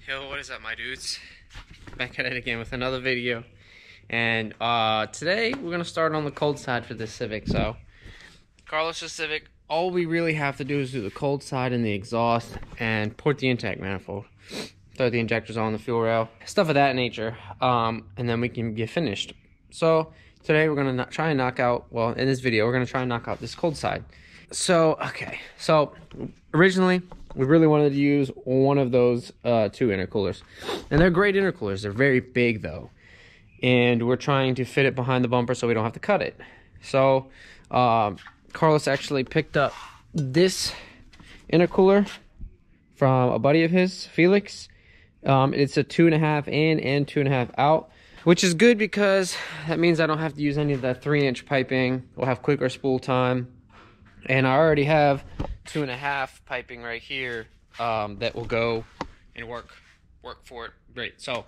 Yo, what is up, my dudes? Back at it again with another video. And today we're gonna start on the cold side for this Civic. So Carlos's Civic, all we really have to do is do the cold side and the exhaust and port the intake manifold, throw the injectors on the fuel rail, stuff of that nature, and then we can get finished. So today we're gonna try and knock out, well, in this video we're gonna try and knock out this cold side. So so originally we really wanted to use one of those two intercoolers, and they're great intercoolers. They're very big though, and we're trying to fit it behind the bumper so we don't have to cut it. So Carlos actually picked up this intercooler from a buddy of his, Felix. It's a 2.5 in and 2.5 out, which is good because that means I don't have to use any of that 3-inch piping. We'll have quicker spool time. And I already have 2.5 piping right here that will go and work for it. Great. So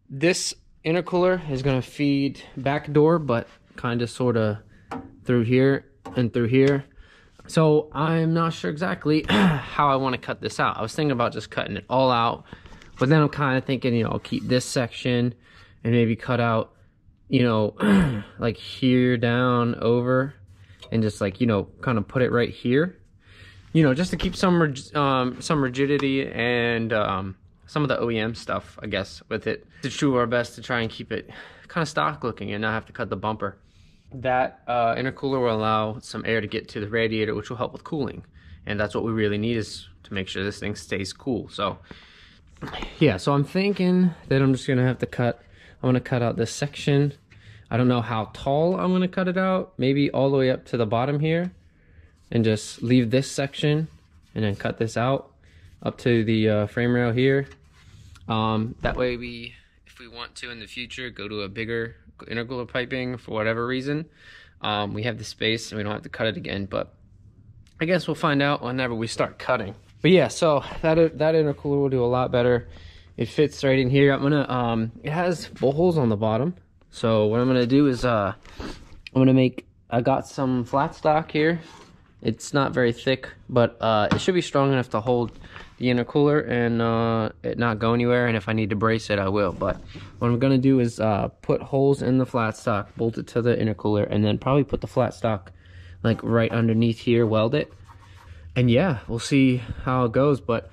this intercooler is going to feed back door, but kind of sort of through here and through here. So I'm not sure exactly how I want to cut this out. I was thinking about just cutting it all out, but then I'm kind of thinking, you know, I'll keep this section and maybe cut out, you know, like here down over. And just, like, you know, kind of put it right here, you know, just to keep some rigidity and some of the OEM stuff, I guess, with it, to do our best to try and keep it kind of stock looking and not have to cut the bumper. That intercooler will allow some air to get to the radiator, which will help with cooling, and that's what we really need, is to make sure this thing stays cool. So yeah, so I'm thinking that I'm just gonna have to cut, I'm gonna cut out this section. I don't know how tall I'm gonna cut it out, maybe all the way up to the bottom here, and just leave this section and then cut this out up to the frame rail here. That way if we want to in the future go to a bigger intercooler piping for whatever reason, we have the space and we don't have to cut it again. But I guess we'll find out whenever we start cutting. But yeah, so that intercooler will do a lot better. It fits right in here. I'm gonna it has bolt holes on the bottom. So what I'm gonna do is I got some flat stock here. It's not very thick, but it should be strong enough to hold the intercooler and it not go anywhere. And if I need to brace it, I will. But what I'm gonna do is put holes in the flat stock, bolt it to the intercooler, and then probably put the flat stock like right underneath here, weld it. And yeah, we'll see how it goes. But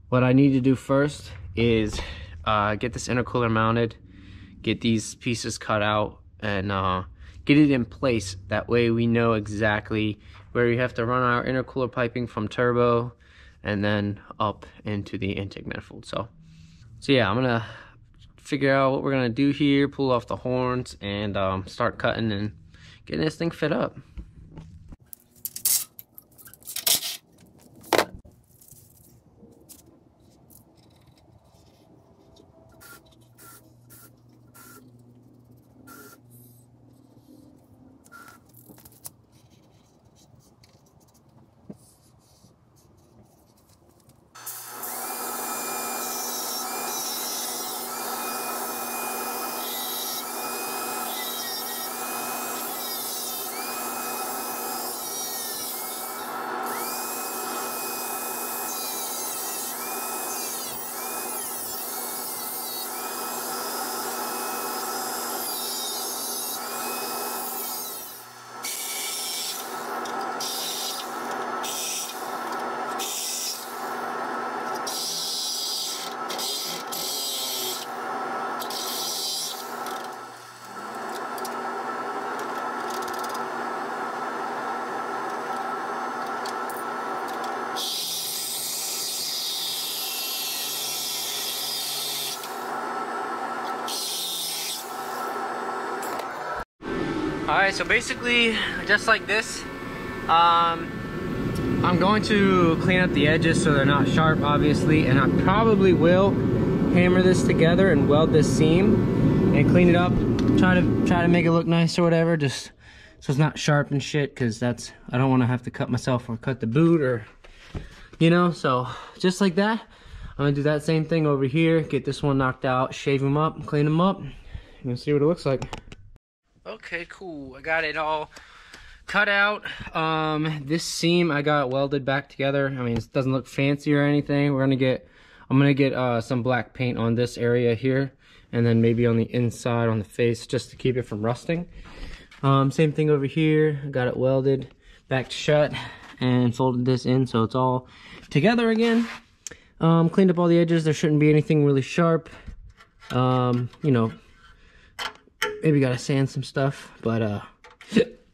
what I need to do first is get this intercooler mounted, get these pieces cut out, and get it in place. That way we know exactly where we have to run our intercooler piping from turbo and then up into the intake manifold. So yeah, I'm gonna figure out what we're gonna do here, pull off the horns, and start cutting and getting this thing fit up. Alright, so basically, just like this, I'm going to clean up the edges so they're not sharp, obviously, and I probably will hammer this together and weld this seam and clean it up, try to make it look nice or whatever, just so it's not sharp and shit, because I don't want to have to cut myself or cut the boot, or, you know. So just like that, I'm gonna do that same thing over here, get this one knocked out, shave them up, clean them up, and see what it looks like. Okay, cool. I got it all cut out. This seam I got welded back together. I mean, it doesn't look fancy or anything. We're gonna get I'm gonna get some black paint on this area here, and then maybe on the inside on the face, just to keep it from rusting. Same thing over here. I got it welded back shut and folded this in so it's all together again. Cleaned up all the edges. There shouldn't be anything really sharp. You know, maybe gotta sand some stuff, but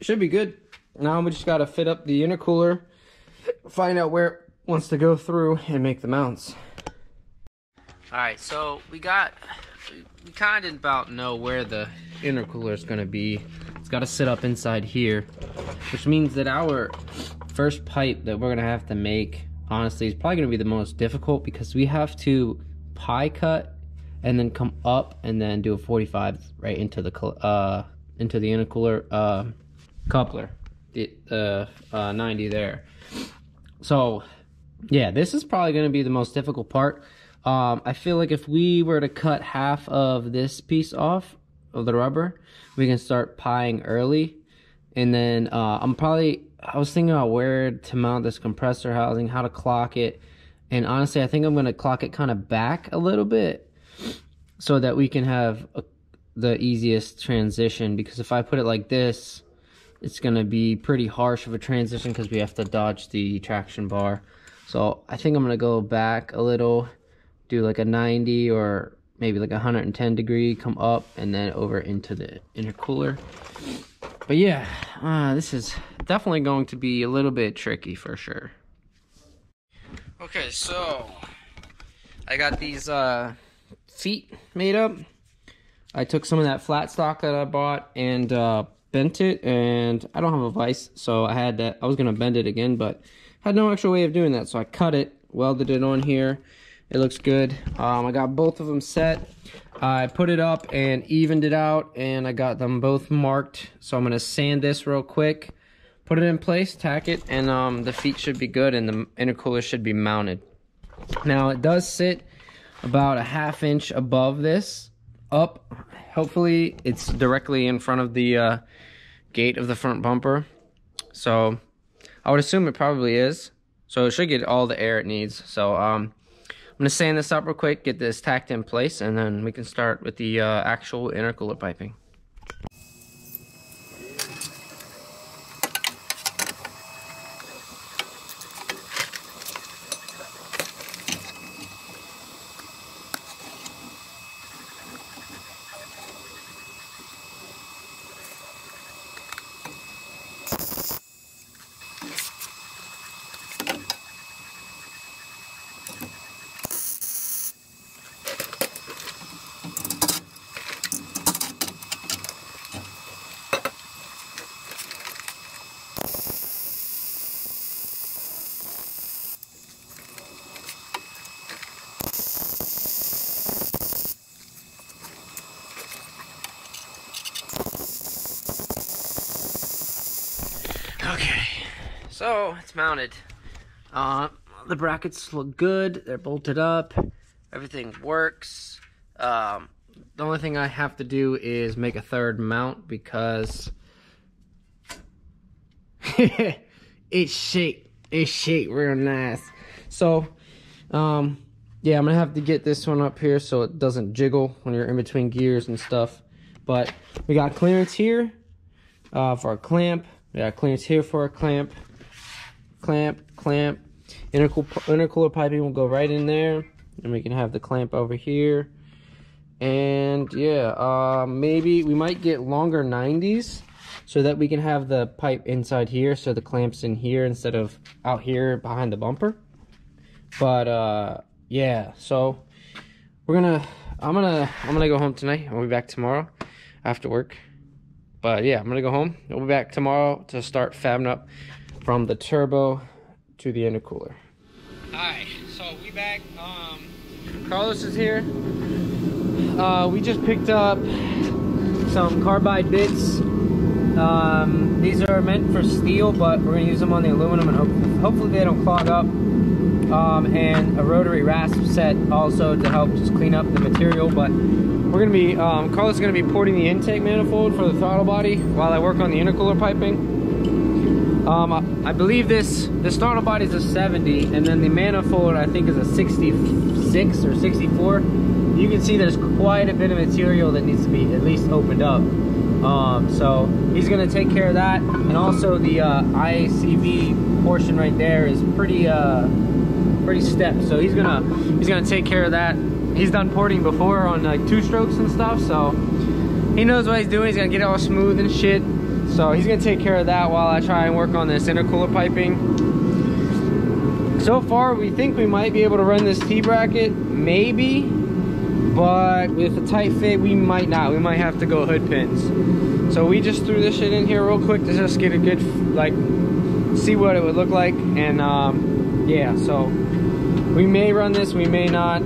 should be good. Now we just gotta fit up the intercooler, find out where it wants to go through, and make the mounts. Alright, so we kind of about know where the intercooler is going to be. It's got to sit up inside here, which means that our first pipe that we're going to have to make, honestly, is probably going to be the most difficult, because we have to pie cut and then come up and then do a 45 right into the intercooler coupler, the 90 there. So yeah, this is probably going to be the most difficult part. I feel like if we were to cut half of this piece off of the rubber, we can start pieing early. And then I was thinking about where to mount this compressor housing, how to clock it. And honestly, I think I'm going to clock it kind of back a little bit so that we can have the easiest transition. Because if I put it like this, it's going to be pretty harsh of a transition because we have to dodge the traction bar. So I think I'm going to go back a little, do like a 90 or maybe like 110 degree, come up and then over into the intercooler. But yeah, this is definitely going to be a little bit tricky for sure. Okay, so I got these feet made up. I took some of that flat stock that I bought and bent it, and I don't have a vise, so I was gonna bend it again, but had no actual way of doing that, so I cut it, welded it on here. It looks good. I got both of them set. I put it up and evened it out, and I got them both marked. So I'm gonna sand this real quick, put it in place, tack it, and the feet should be good, and the intercooler should be mounted. Now it does sit about a ½ inch above this, up. Hopefully it's directly in front of the gate of the front bumper. So I would assume it probably is. So it should get all the air it needs. So I'm gonna sand this up real quick, get this tacked in place, and then we can start with the actual intercooler piping. Okay, so it's mounted. The brackets look good. They're bolted up. Everything works. The only thing I have to do is make a third mount because it's shaped real nice. So, yeah, I'm gonna have to get this one up here so it doesn't jiggle when you're in between gears and stuff. But we got clearance here for a clamp. We got clearance here for a clamp. Intercooler piping will go right in there, and we can have the clamp over here. And yeah, maybe we might get longer 90s so that we can have the pipe inside here, so the clamp's in here instead of out here behind the bumper. But yeah, so I'm gonna go home tonight. I'll be back tomorrow after work. But yeah, I'm gonna go home. I'll be back tomorrow to start fabbing up from the turbo to the intercooler. Alright, so we back. Carlos is here. We just picked up some carbide bits. These are meant for steel, but we're gonna use them on the aluminum, and hopefully they don't clog up. And a rotary rasp set also to help just clean up the material. But we're gonna be Carlos is gonna be porting the intake manifold for the throttle body while I work on the intercooler piping. I believe this throttle body is a 70, and then the manifold I think is a 66 or 64. You can see there's quite a bit of material that needs to be at least opened up. So he's gonna take care of that, and also the ICV portion right there is pretty stepped. So he's gonna take care of that. He's done porting before on like 2-strokes and stuff, so he knows what he's doing. He's gonna get it all smooth and shit. So he's gonna take care of that while I try and work on this intercooler piping. So far, we think we might be able to run this T-bracket, maybe, but with a tight fit, we might not. We might have to go hood pins. So we just threw this shit in here real quick to just get a good, like, see what it would look like. And yeah, so we may run this, we may not.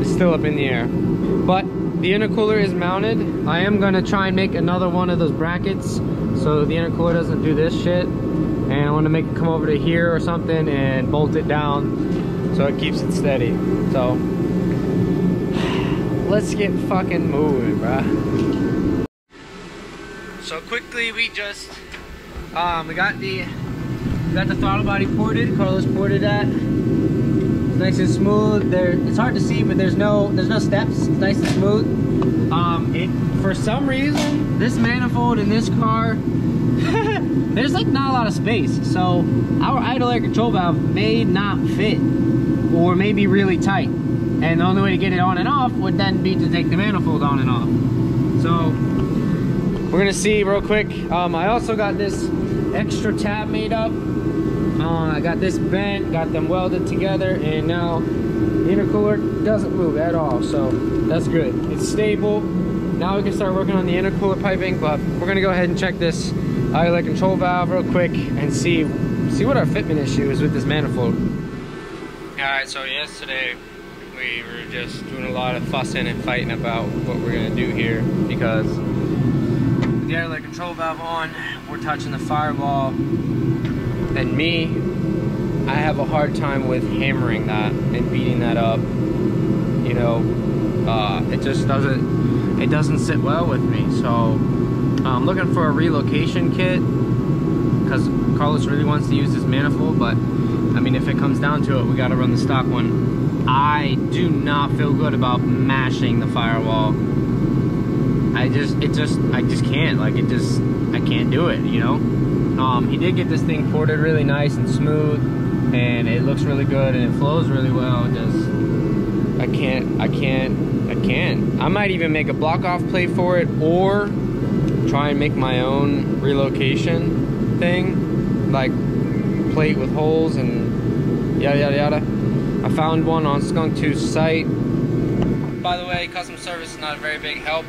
It's still up in the air. But the intercooler is mounted. I am gonna try and make another one of those brackets so the intercooler doesn't do this shit. And I want to make it come over to here or something and bolt it down so it keeps it steady. So let's get fucking moving, bruh. So quickly, we just we got the throttle body ported. Carlos ported that. It's nice and smooth. It's hard to see, but there's no steps. It's nice and smooth. For some reason, this manifold in this car, there's like not a lot of space. So our idle air control valve may not fit, or may be really tight. And the only way to get it on and off would then be to take the manifold on and off. So we're gonna see real quick. I also got this extra tab made up. I got this bent, got them welded together, and now the intercooler doesn't move at all. So that's good. It's stable. Now we can start working on the intercooler piping, but we're gonna go ahead and check this idle air control valve real quick and see what our fitment issue is with this manifold. Alright, so yesterday we were just doing a lot of fussing and fighting about what we're gonna do here, because with the idle air control valve on, we're touching the firewall, and me, I have a hard time with hammering that and beating that up. You know, it just doesn't sit well with me. So I'm looking for a relocation kit, because Carlos really wants to use this manifold, but I mean, if it comes down to it, we gotta run the stock one. I do not feel good about mashing the firewall. I just can't, like, I can't do it, you know? He did get this thing ported really nice and smooth, and it looks really good, and it flows really well. I can't. I might even make a block off plate for it, or try and make my own relocation thing, like plate with holes and yada yada yada. I found one on SKUNK2's site. By the way, customer service is not a very big help.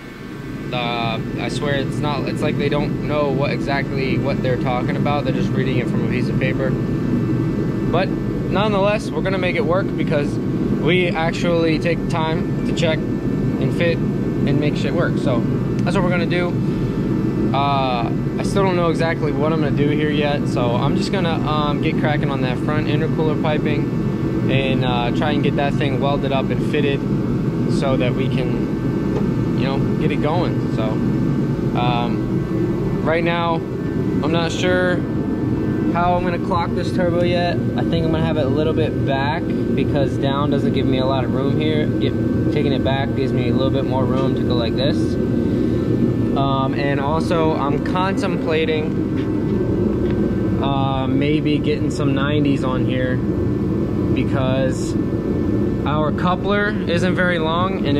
I swear it's not. It's like they don't know what they're talking about. They're just reading it from a piece of paper. But nonetheless, we're gonna make it work, because we actually take time to check and fit and make shit work. So that's what we're gonna do. I still don't know exactly what I'm gonna do here yet, so I'm just gonna get cracking on that front intercooler piping and try and get that thing welded up and fitted so that we can, you know, get it going. So right now I'm not sure how I'm gonna clock this turbo yet. I think I'm gonna have it a little bit back, because down doesn't give me a lot of room here. Taking it back gives me a little bit more room to go like this. And also I'm contemplating maybe getting some 90s on here, because our coupler isn't very long, and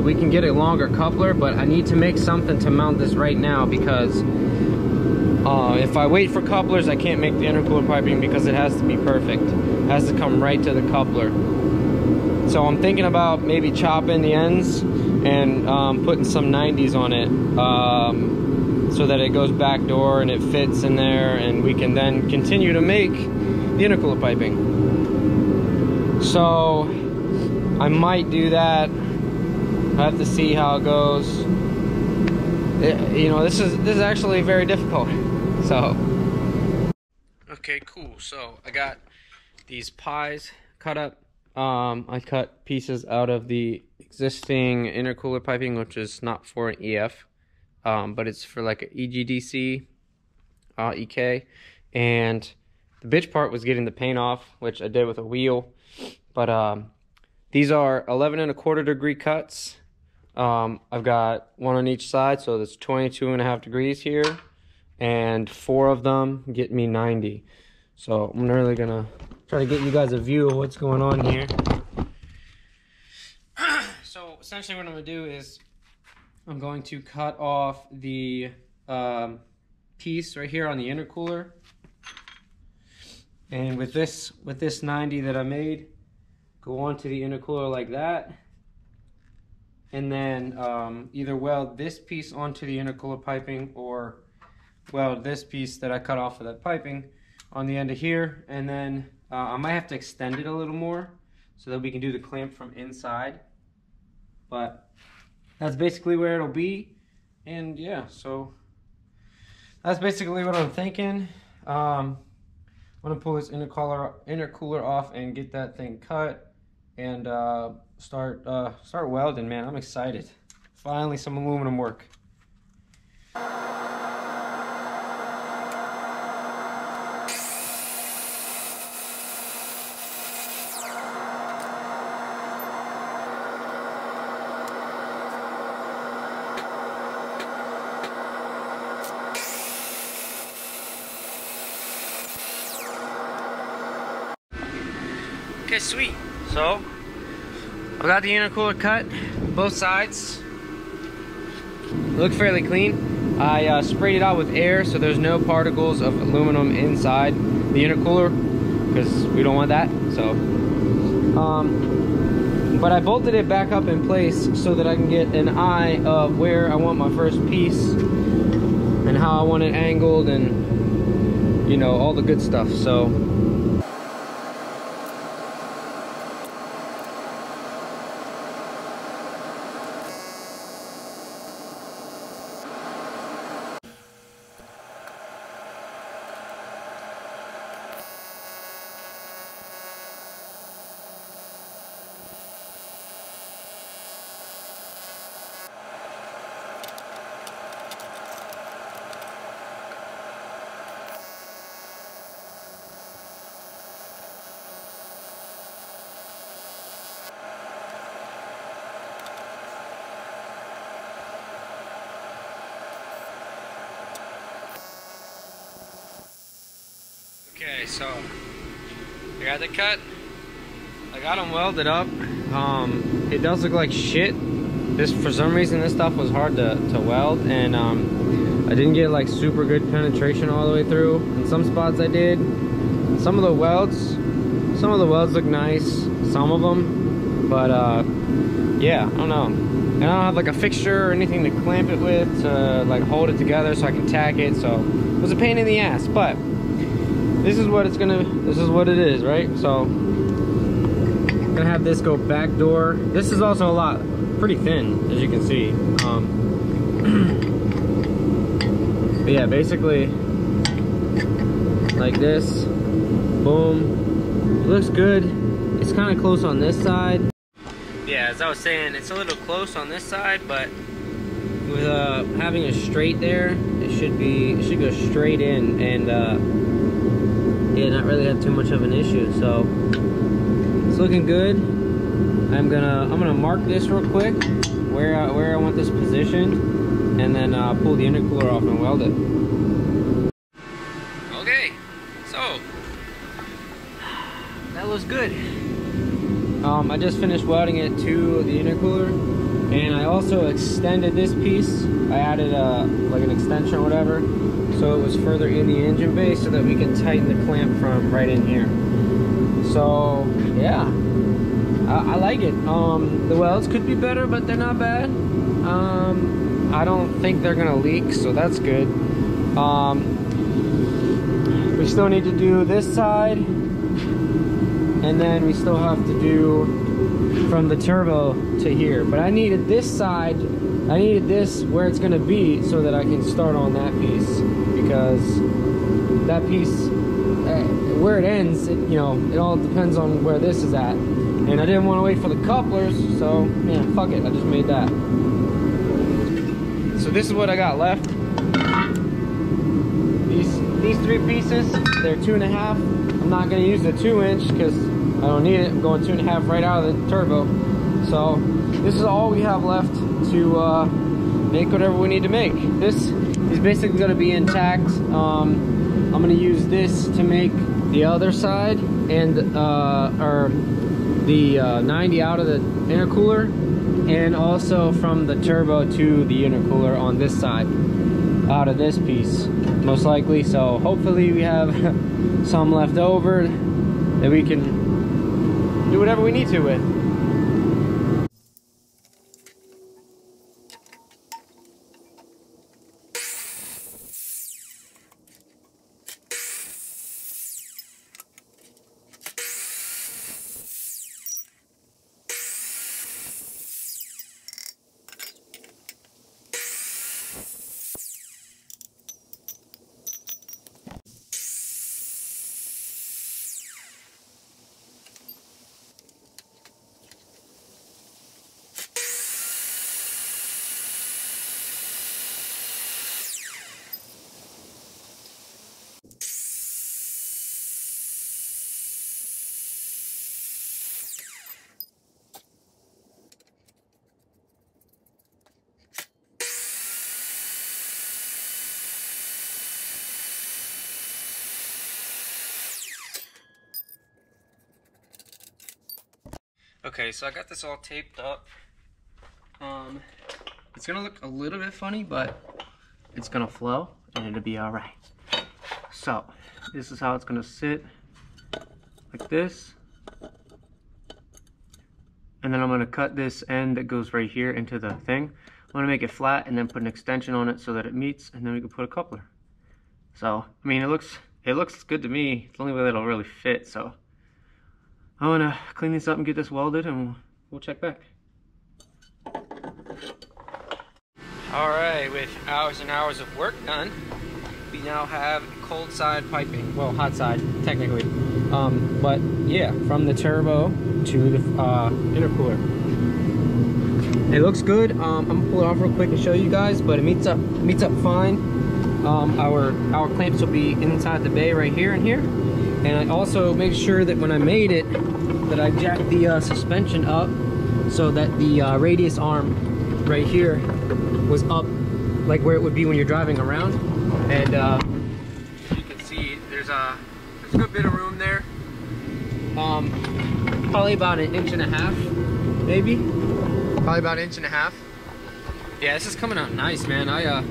we can get a longer coupler, but I need to make something to mount this right now, because if I wait for couplers, I can't make the intercooler piping, because it has to be perfect. It has to come right to the coupler. So I'm thinking about maybe chopping the ends and putting some 90s on it, so that it goes back door and it fits in there, and we can then continue to make the intercooler piping. So I might do that. I have to see how it goes. You know, this is actually very difficult. So okay, cool. So I got these pies cut up. I cut pieces out of the existing intercooler piping, which is not for an EF, but it's for like an EGDC. EK, and the bitch part was getting the paint off, which I did with a wheel. But these are 11¼ degree cuts. I've got one on each side, so that's 22.5 degrees here, and 4 of them get me 90. So I'm really gonna try to get you guys a view of what's going on here. So essentially what I'm gonna do is I'm going to cut off the piece right here on the intercooler, and with this 90 that I made, go onto the intercooler like that, and then either weld this piece onto the intercooler piping or weld this piece that I cut off of that piping on the end of here, and then I might have to extend it a little more so that we can do the clamp from inside, but that's basically where it'll be. And yeah, so that's basically what I'm thinking. I'm gonna pull this intercooler off and get that thing cut and start welding, man. I'm excited. Finally some aluminum work. Okay, sweet. So I got the intercooler cut, both sides. Look fairly clean. I sprayed it out with air so there's no particles of aluminum inside the intercooler because we don't want that. So, but I bolted it back up in place so that I can get an eye of where I want my first piece and how I want it angled and, you know, all the good stuff. So. Okay, so I got the cut. I got them welded up. It does look like shit. For some reason this stuff was hard to weld, and I didn't get like super good penetration all the way through. In some spots I did. Some of the welds look nice, some of them, but yeah, I don't know. And I don't have like a fixture or anything to clamp it with to like hold it together so I can tack it. So it was a pain in the ass, but this is what it is, right? So I'm gonna have this go back door. This is also pretty thin, as you can see. But yeah, basically like this. Boom. It looks good. It's kind of close on this side. Yeah, as I was saying, it's a little close on this side, but with having a straight there, it should go straight in and yeah, not really have too much of an issue. So it's looking good. I'm gonna mark this real quick where I want this positioned, and then pull the intercooler off and weld it. Okay, so that looks good. I just finished welding it to the intercooler, and I also extended this piece. I added like an extension or whatever, so it was further in the engine bay so that we can tighten the clamp from right in here. So yeah, I like it. The welds could be better, but they're not bad. I don't think they're gonna leak, so that's good. We still need to do this side, and then we still have to do from the turbo to here. But I needed this side, I needed this where it's gonna be so that I can start on that piece, because that piece, where it ends, you know, it all depends on where this is at. And I didn't want to wait for the couplers, so yeah, fuck it, I just made that. So this is what I got left. these 3 pieces, they're 2.5. I'm not gonna use the 2-inch because I don't need it. I'm going 2.5 right out of the turbo. So this is all we have left to make whatever we need to make. This is basically gonna be intact. I'm gonna use this to make the other side and or the 90 out of the intercooler, and also from the turbo to the intercooler on this side out of this piece, most likely. So hopefully we have some left over that we can do whatever we need to with. Okay, so I got this all taped up. It's gonna look a little bit funny, but it's gonna flow and it'll be all right. So this is how it's gonna sit, like this. And then I'm gonna cut this end that goes right here into the thing. I'm gonna make it flat and then put an extension on it so that it meets, and then we can put a coupler. So, I mean, it looks good to me. It's the only way that it'll really fit, so I'm gonna clean this up and get this welded, and we'll check back. Alright, with hours and hours of work done, we now have cold side piping. Well, hot side, technically. But yeah, from the turbo to the intercooler. It looks good. I'm gonna pull it off real quick and show you guys, but it meets up fine. Our clamps will be inside the bay right here and here. And I also made sure that when I made it, that I jacked the suspension up so that the radius arm right here was up like where it would be when you're driving around. And you can see there's a good bit of room there. Probably about 1.5 inches, maybe. Probably about 1.5 inches. Yeah, this is coming out nice, man. I'm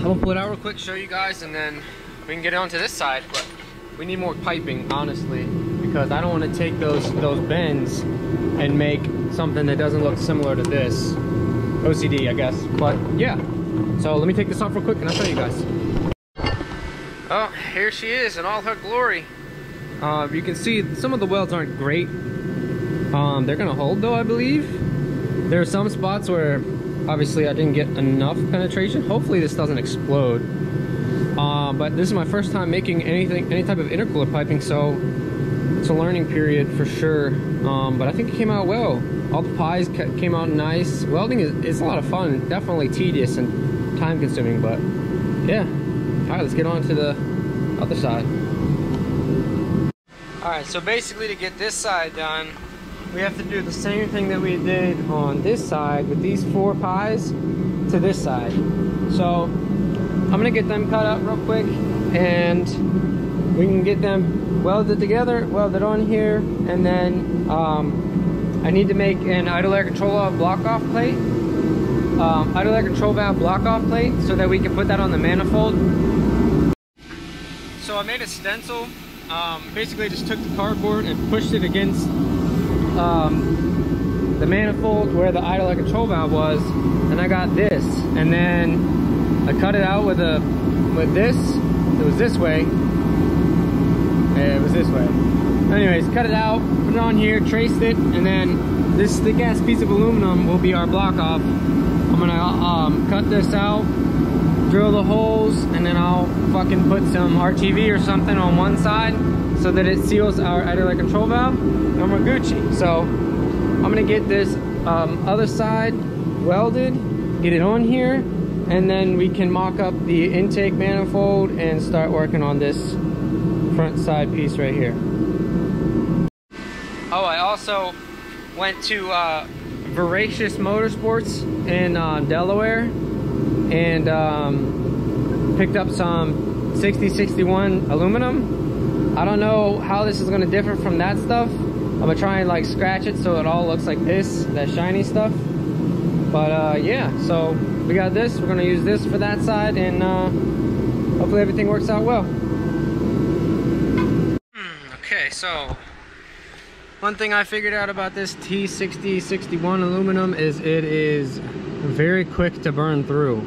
gonna pull it out real quick, show you guys, and then we can get on to this side. But we need more piping, honestly, because I don't want to take those bends and make something that doesn't look similar to this. OCD, I guess. But yeah, so let me take this off real quick and I'll show you guys. Oh, here she is in all her glory. You can see some of the welds aren't great. They're gonna hold though, I believe. There are some spots where obviously I didn't get enough penetration. Hopefully this doesn't explode. But this is my first time making any type of intercooler piping, so it's a learning period for sure. But I think it came out well. All the pies came out nice. Welding is a lot of fun. Definitely tedious and time consuming, but yeah. All right, let's get on to the other side. All right, so basically to get this side done, we have to do the same thing that we did on this side with these 4 pies to this side. So I'm gonna get them cut up real quick and we can get them welded together, welded on here, and then I need to make an idle air control block-off plate. Idle air control valve block-off plate so that we can put that on the manifold. So I made a stencil. Basically just took the cardboard and pushed it against the manifold where the idle air control valve was, and I got this, and then I cut it out with this. It was this way. Yeah, it was this way. Anyways, cut it out, put it on here, traced it, and then this thick ass piece of aluminum will be our block off. I'm gonna cut this out, drill the holes, and then I'll fucking put some RTV or something on one side so that it seals our idle air control valve, and we're Gucci. So I'm gonna get this other side welded, get it on here, and then we can mock up the intake manifold and start working on this front side piece right here. Oh, I also went to Voracious Motorsports in Delaware and picked up some 6061 aluminum. I don't know how this is going to differ from that stuff. I'm gonna try and like scratch it so it all looks like this, that shiny stuff. But yeah, so we got this. We're gonna use this for that side, and hopefully everything works out well. Okay, so one thing I figured out about this T6061 aluminum is it is very quick to burn through.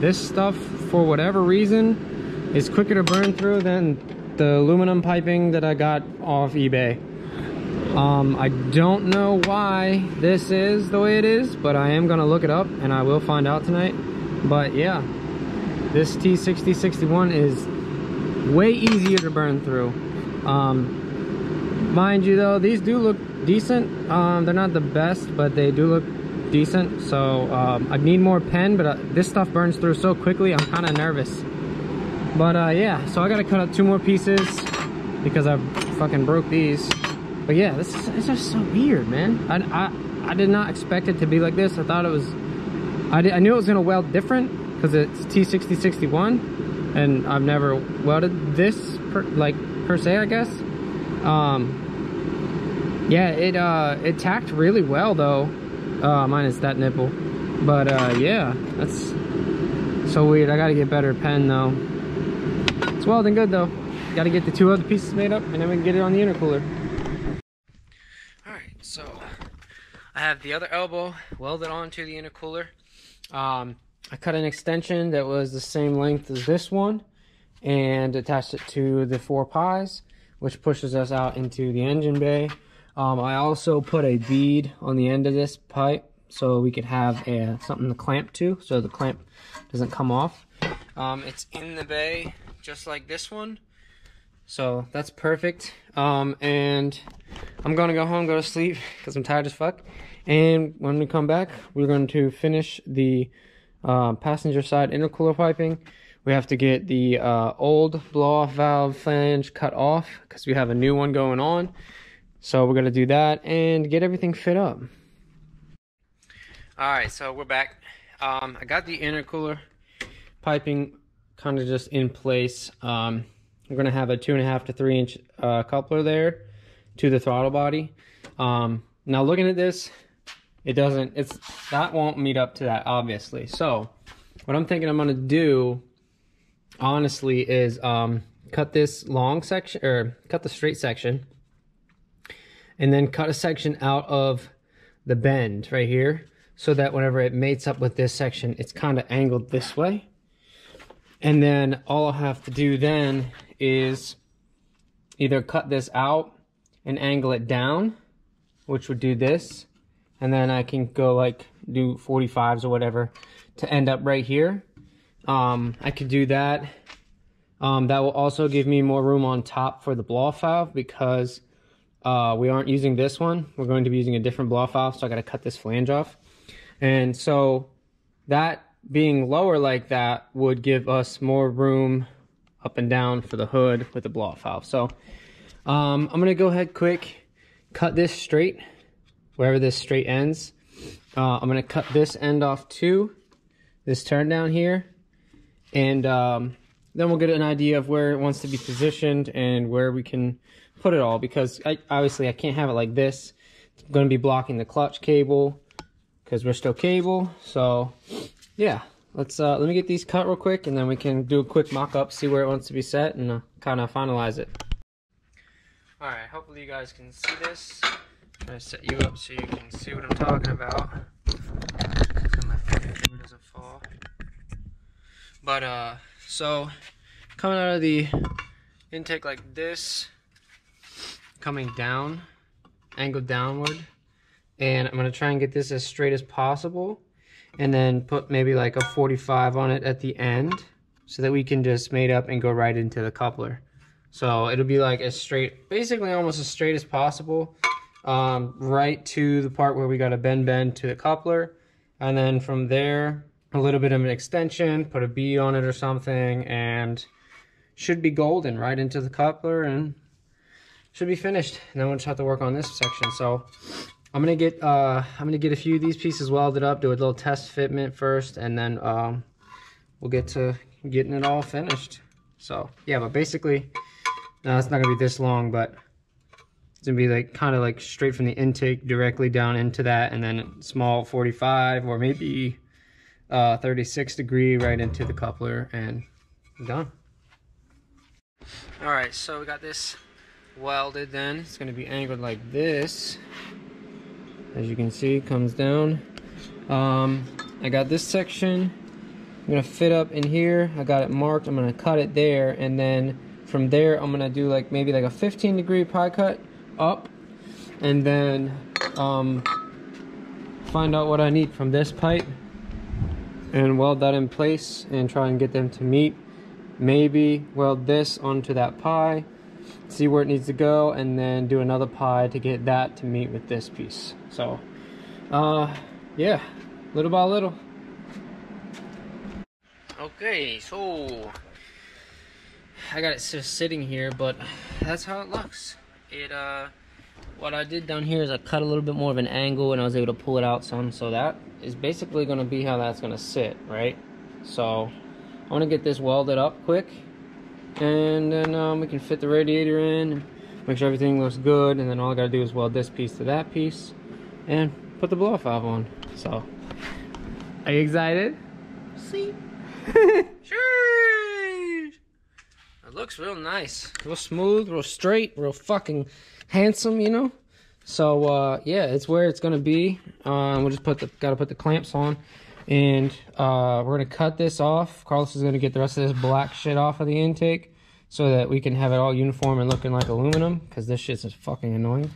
This stuff, for whatever reason, is quicker to burn through than the aluminum piping that I got off eBay. I don't know why this is the way it is, but I am gonna look it up and I will find out tonight. But yeah, this T6061 is way easier to burn through. Mind you though, these do look decent. They're not the best, but they do look decent. So I need more pen, but this stuff burns through so quickly, I'm kind of nervous. But yeah, so I gotta cut up 2 more pieces because I fucking broke these. But yeah, it's just so weird, man. I did not expect it to be like this. I thought it was, I knew it was gonna weld different because it's T6061, and I've never welded this per se, I guess. Yeah, it tacked really well though, minus that nipple. But yeah, that's so weird. I gotta get better pen though. It's welding good though. Gotta get the 2 other pieces made up, and then we can get it on the intercooler. So I have the other elbow welded onto the intercooler. I cut an extension that was the same length as this one and attached it to the 4 pies, which pushes us out into the engine bay. I also put a bead on the end of this pipe so we could have something to clamp to so the clamp doesn't come off. It's in the bay just like this one. So that's perfect. And I'm gonna go home, go to sleep because I'm tired as fuck. And when we come back, we're going to finish the passenger side intercooler piping. We have to get the old blow-off valve flange cut off because we have a new one going on. So we're gonna do that and get everything fit up. All right, so we're back. I got the intercooler piping kind of just in place. We're going to have a 2.5 to 3 inch coupler there to the throttle body. Now looking at this, that won't meet up to that, obviously. So what I'm thinking I'm going to do, honestly, is cut this long section, or cut the straight section, and then cut a section out of the bend right here, so that whenever it mates up with this section, it's kind of angled this way. And then all I'll have to do then is either cut this out and angle it down, which would do this, and then I can go like do 45s or whatever to end up right here. I could do that. That will also give me more room on top for the blow-off valve because we aren't using this one. We're going to be using a different blow-off valve, so I got to cut this flange off. And so that being lower like that would give us more room up and down for the hood with the blow-off valve. So I'm gonna go ahead quick, cut this straight wherever this straight ends. I'm gonna cut this end off too, this turn down here, and then we'll get an idea of where it wants to be positioned and where we can put it all, because obviously I can't have it like this. It's gonna be blocking the clutch cable because we're still cable. So yeah, let me get these cut real quick, and then we can do a quick mock-up, see where it wants to be set, and kind of finalize it. Alright, hopefully you guys can see this. I'm going to set you up so you can see what I'm talking about. So my finger doesn't fall. But, so, coming out of the intake like this, coming down, angled downward, and I'm going to try and get this as straight as possible. And then put maybe like a 45 on it at the end so that we can just mate up and go right into the coupler. So it'll be like as straight, basically almost as straight as possible, right to the part where we got to bend to the coupler. And then from there, a little bit of an extension, put a bead on it or something, and should be golden right into the coupler and should be finished. And then we'll just have to work on this section. So I'm gonna get a few of these pieces welded up, do a little test fitment first, and then we'll get to getting it all finished. So yeah, but basically, it's not gonna be this long, but it's gonna be like kind of like straight from the intake directly down into that, and then small 45 or maybe 36 degree right into the coupler, and done. All right, so we got this welded. Then it's gonna be angled like this. As you can see, it comes down. I got this section. I'm gonna fit up in here. I got it marked. I'm gonna cut it there, and then from there I'm gonna do like maybe like a 15 degree pie cut up, and then find out what I need from this pipe and weld that in place and try and get them to meet. Maybe weld this onto that pie, see where it needs to go, and then do another pie to get that to meet with this piece. So yeah, little by little. Okay, so I got it just sitting here, but that's how it looks. What I did down here is I cut a little bit more of an angle, and I was able to pull it out some, so that is basically going to be how that's going to sit, right? So I want to get this welded up quick, and then we can fit the radiator in and make sure everything looks good, and then all I got to do is weld this piece to that piece and put the blow-off valve on. So are you excited? See? Sheesh. It looks real nice, real smooth, real straight, real fucking handsome, you know. So yeah, it's where it's gonna be. We'll just gotta put the clamps on, and we're gonna cut this off. Carlos is gonna get the rest of this black shit off of the intake so that we can have it all uniform and looking like aluminum, because this shit's just fucking annoying.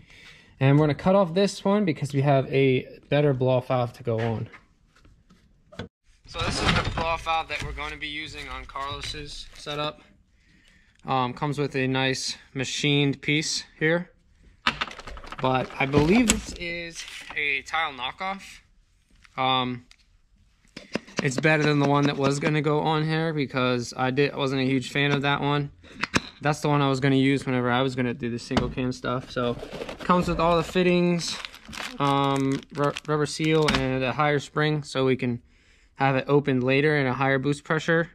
And we're gonna cut off this one because we have a better blow-off valve to go on. So this is the blow-off valve that we're going to be using on Carlos's setup. Comes with a nice machined piece here, but I believe this is a tile knockoff. It's better than the one that was going to go on here, because I wasn't a huge fan of that one. That's the one I was going to use whenever I was going to do the single cam stuff. So it comes with all the fittings, rubber seal, and a higher spring, so we can have it opened later in a higher boost pressure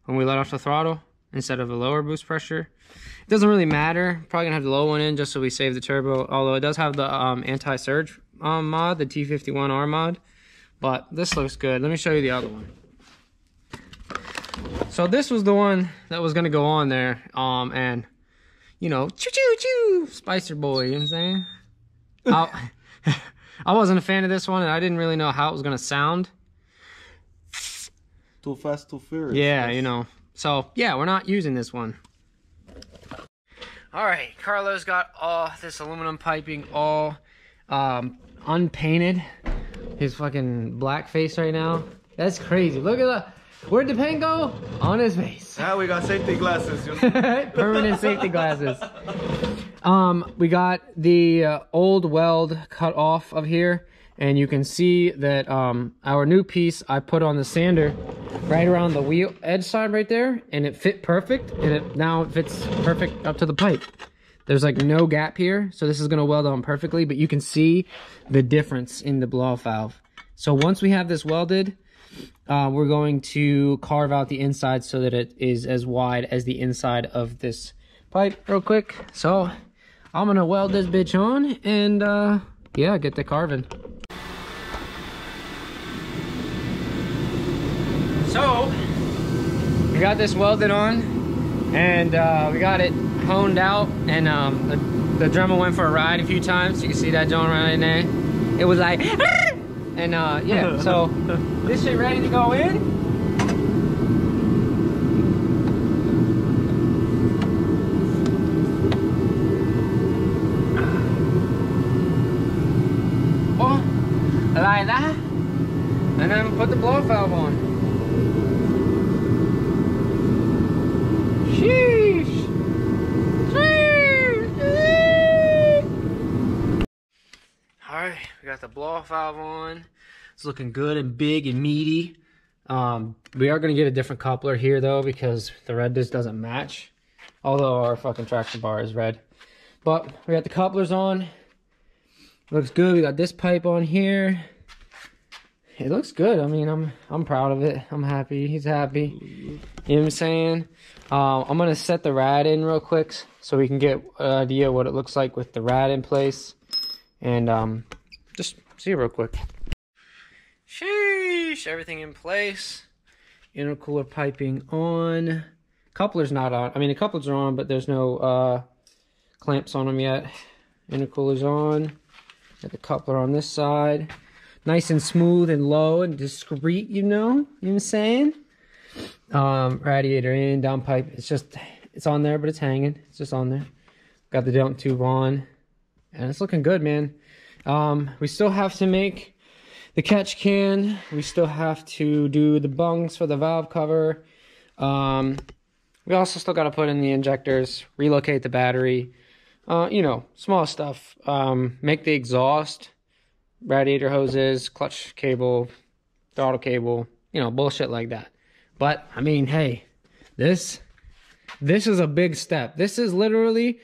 when we let off the throttle instead of a lower boost pressure. It doesn't really matter. Probably gonna have the low one in just so we save the turbo, although it does have the anti-surge mod, the T51R mod. But this looks good. Let me show you the other one. So this was the one that was gonna go on there, and you know, choo choo choo, Spicer boy, you know what I'm saying? I wasn't a fan of this one, and I didn't really know how it was gonna sound. Too fast, too furious. Yeah, you know. So yeah, we're not using this one. All right, Carlos got all this aluminum piping all unpainted. His fucking black face right now. That's crazy. Look at that. Where'd the paint go? On his face. Yeah, we got safety glasses. You know? Permanent safety glasses. We got the old weld cut off of here, and you can see that our new piece I put on the sander right around the wheel edge side right there, and it fit perfect, and now it fits perfect up to the pipe. There's like no gap here, so this is gonna weld on perfectly, but you can see the difference in the blow-off valve. So once we have this welded, we're going to carve out the inside so that it is as wide as the inside of this pipe real quick. So I'm gonna weld this bitch on and yeah, get the carving. So we got this welded on, and we got it honed out, and the Dremel went for a ride a few times. You can see that joint right in there. It was like, and yeah, so this shit ready to go in. Oh, like that, and then put the blow valve on. Sheesh. Alright, we got the blow-off valve on. It's looking good and big and meaty. We are going to get a different coupler here though, because the red just doesn't match. Although our fucking traction bar is red. But we got the couplers on. Looks good. We got this pipe on here. It looks good. I mean, I'm proud of it. I'm happy. He's happy. You know what I'm saying? I'm gonna set the rad in real quick so we can get an idea what it looks like with the rad in place, and just see it real quick. Sheesh! Everything in place. Intercooler piping on. Coupler's not on. I mean, the couplers are on, but there's no clamps on them yet. Intercooler's on. Got the coupler on this side. Nice and smooth and low and discreet, you know? You know what I'm saying? Radiator in, down pipe. It's on there, but it's hanging. It's just on there. Got the dump tube on. And it's looking good, man. We still have to make the catch can. We still have to do the bungs for the valve cover. We also still got to put in the injectors, relocate the battery. You know, small stuff. Make the exhaust, radiator hoses, clutch cable, throttle cable, you know, bullshit like that. But I mean, hey, this is a big step. This is literally,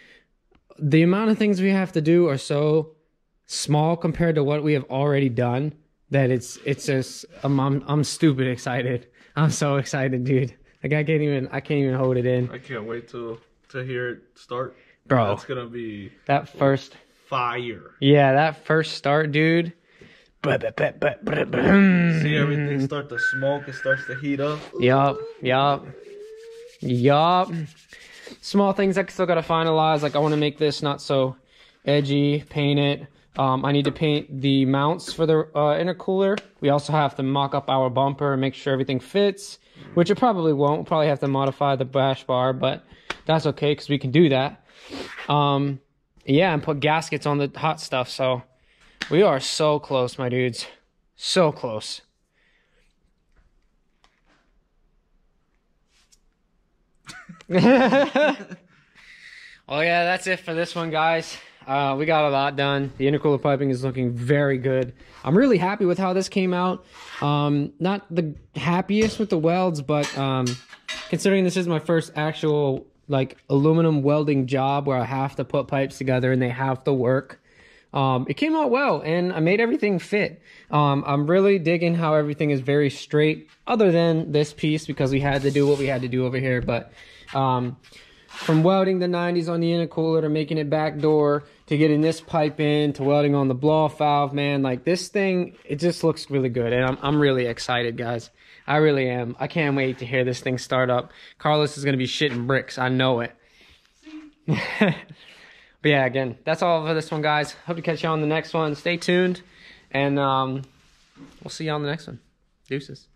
the amount of things we have to do are so small compared to what we have already done that it's just I'm stupid excited. I'm so excited, dude. Like I can't even hold it in. I can't wait to hear it start. Bro, that's gonna be that first fire. Yeah, that first start, dude. See everything start to smoke. It starts to heat up. Yup. Small things I still gotta finalize. Like I want to make this not so edgy. Paint it. I need to paint the mounts for the intercooler. We also have to mock up our bumper and make sure everything fits, which it probably won't. We'll probably have to modify the bash bar, but that's okay because we can do that. Yeah, and put gaskets on the hot stuff. So we are so close, my dudes. So close. Oh yeah, that's it for this one, guys. We got a lot done. The intercooler piping is looking very good. I'm really happy with how this came out. Not the happiest with the welds, but considering this is my first actual like aluminum welding job where I have to put pipes together and they have to work, it came out well and I made everything fit. I'm really digging how everything is very straight, other than this piece because we had to do what we had to do over here. But from welding the 90s on the intercooler to making it backdoor to getting this pipe in to welding on the blow-off valve, man, like this thing, it just looks really good. And I'm really excited, guys. I really am. I can't wait to hear this thing start up. Carlos is going to be shitting bricks. I know it. But yeah, again, that's all for this one, guys. Hope to catch you on the next one. Stay tuned. And we'll see you on the next one. Deuces.